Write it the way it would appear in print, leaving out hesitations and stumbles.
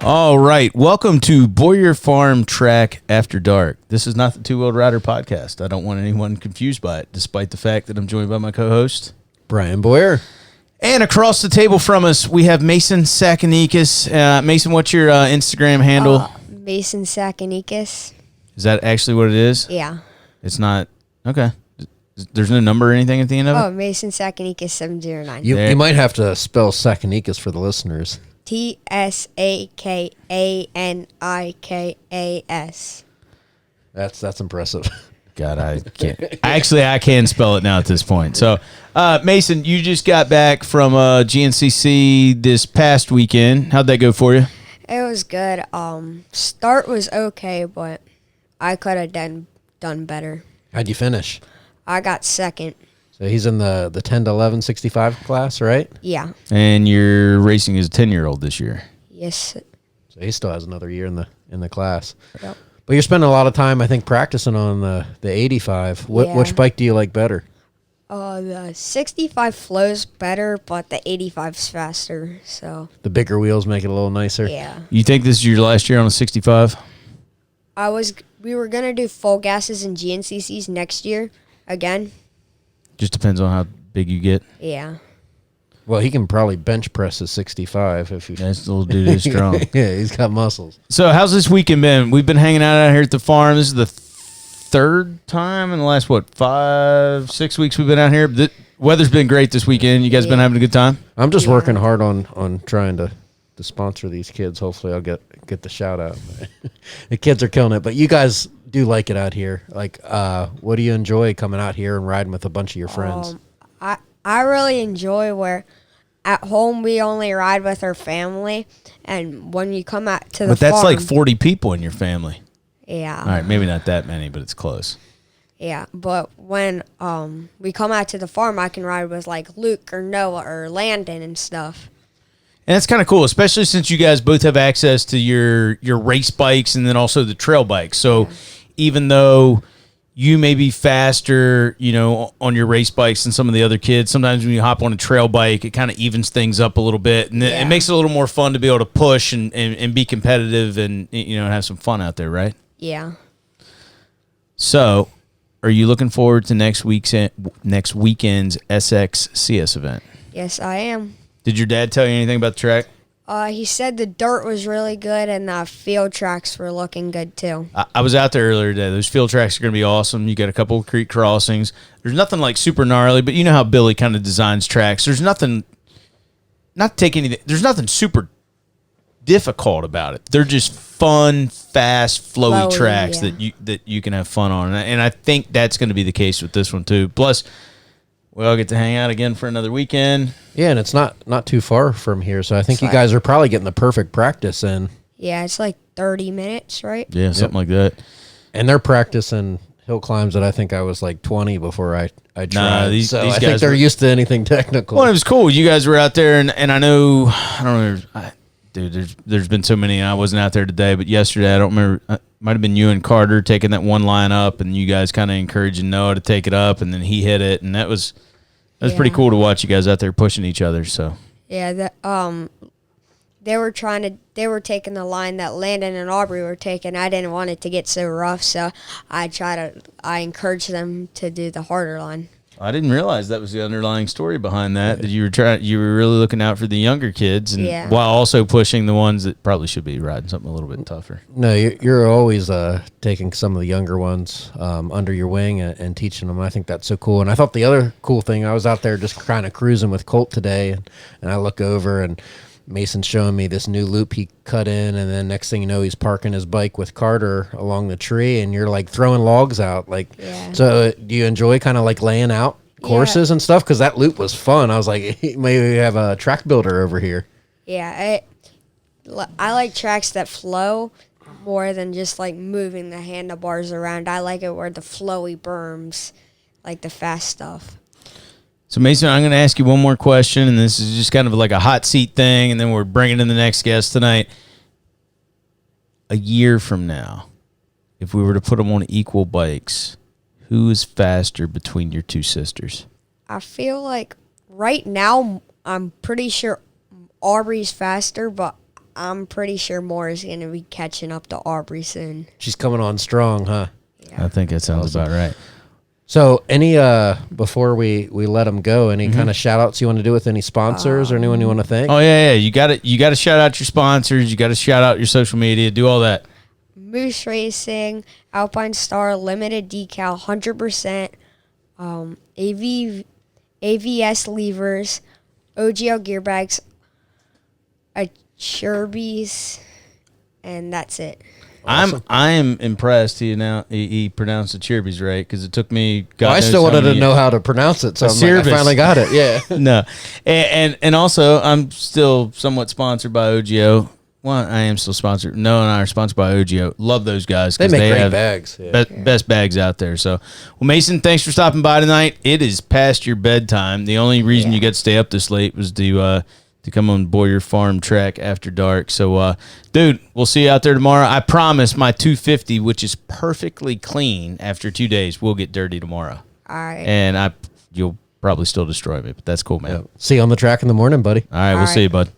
All right. Welcome to Boyer Farm Track After Dark. This is not the Two Wheeled Rider podcast. I don't want anyone confused by it, despite the fact that I'm joined by my co-host, Brian Boyer. And across the table from us, we have Mason Tsakanikas. Mason, what's your Instagram handle? Mason Tsakanikas. Is that actually what it is? Yeah. It's not? Okay. There's no number or anything at the end of it? Oh, Mason Tsakanikas 709. You might have to spell Tsakanikas for the listeners. Tsakanikas. That's impressive. God, I can't. Actually, I can spell it now at this point. So, Mason, you just got back from GNCC this past weekend. How'd that go for you? It was good. Start was okay, but I could have done better. How'd you finish? I got second. So he's in the 10 to 11 65 class, right? Yeah. And you're racing as a 10-year-old this year. Yes. So he still has another year in the class. Yep. But you're spending a lot of time, I think, practicing on the 85. Which bike do you like better? The 65 flows better, but the 85's faster. So The bigger wheels make it a little nicer. yeah. You think this is your last year on a 65? We were gonna do full gases and GNCCs next year again. Just depends on how big you get. Yeah. Well, he can probably bench press a 65 if you. This little dude is strong. Yeah, he's got muscles. So how's this weekend been? We've been hanging out here at the farm. This is the third time in the last, 5-6 weeks we've been out here. The weather's been great this weekend. You guys been having a good time? I'm just working hard on trying to sponsor these kids. Hopefully I'll get the shout out. The kids are killing it, but you guys do like it out here. Like, what do you enjoy coming out here and riding with a bunch of your friends? I really enjoy where at home we only ride with our family, and when you come out to the But that's farm, like 40 people in your family. yeah. All right, maybe not that many, but it's close. Yeah, but when we come out to the farm, I can ride with like Luke or Noah or Landon and stuff. And that's kind of cool, especially since you guys both have access to your race bikes and then also the trail bikes. So even though you may be faster, on your race bikes than some of the other kids, sometimes when you hop on a trail bike, it kind of evens things up a little bit. And it makes it a little more fun to be able to push and be competitive and, have some fun out there, right? Yeah. So are you looking forward to next weekend's SXCS event? Yes, I am. Did your dad tell you anything about the track? He said the dirt was really good and the field tracks were looking good too. I was out there earlier today. Those field tracks are going to be awesome. You got a couple of creek crossings. There's nothing like super gnarly, but you know how Billy kind of designs tracks. There's nothing, there's nothing super difficult about it. They're just fun, fast, flowy tracks that you can have fun on. And I think that's going to be the case with this one too. Plus, we all get to hang out again for another weekend. Yeah, and it's not too far from here, so I think you guys are probably getting the perfect practice in. Yeah, it's like 30 minutes, right? Yeah, something like that. And they're practicing hill climbs that I think I was like 20 before I tried. These I guys think they're used to anything technical. Well, it was cool. You guys were out there, and I don't know, dude, there's been so many, and I wasn't out there today, but yesterday, I don't remember, might have been you and Carter taking that one line up, and you guys kind of encouraging Noah to take it up, and then he hit it, and that was pretty cool to watch you guys out there pushing each other. So yeah, they were taking the line that Landon and Aubrey were taking. I didn't want it to get so rough, so I encouraged them to do the harder line. I didn't realize that was the underlying story behind that. That you were really looking out for the younger kids, and while also pushing the ones that probably should be riding something a little bit tougher. No, you're always taking some of the younger ones under your wing and teaching them. I think that's so cool. And I thought the other cool thing, I was out there just kind of cruising with Colt today, and I look over and Mason's showing me this new loop he cut in, and then next thing you know, he's parking his bike with Carter along the tree, and you're like throwing logs out. So do you enjoy kind of like laying out courses and stuff? Because that loop was fun. I was like, maybe we have a track builder over here. Yeah, I like tracks that flow more than just like moving the handlebars around. I like it where the flowy berms, like the fast stuff. So, Mason, I'm going to ask you one more question, and this is just kind of like a hot seat thing, and then we're bringing in the next guest tonight. A year from now, if we were to put them on equal bikes, who is faster between your two sisters? I feel like right now I'm pretty sure Aubrey's faster, but I'm pretty sure more is going to be catching up to Aubrey soon. She's coming on strong, huh? I think that sounds about right. So any before we let them go, any kind of shout outs you want to do with any sponsors or anyone you want to thank? Oh yeah. You got to shout out your sponsors. You got to shout out your social media. Do all that. Moose Racing, Alpine Star, Limited Decal, 100%, AVS Levers, OGL Gearbags, Cherbys, and that's it. Awesome. I'm impressed. He pronounced the Cherbys right because it took me. I still wanted to know how to pronounce it, so I'm like, I finally got it. Yeah. No, and also I'm still somewhat sponsored by OGO. Well, I am still sponsored. No, and I are sponsored by OGO. Love those guys. They make great have bags. Yeah. Best bags out there. So, well, Mason, thanks for stopping by tonight. It is past your bedtime. The only reason you got to stay up this late was to come on Boyer Farm track after dark. So, dude, we'll see you out there tomorrow. I promise my 250, which is perfectly clean after 2 days, will get dirty tomorrow. All right. And you'll probably still destroy me, but that's cool, man. See you on the track in the morning, buddy. All right, we'll see you, bud.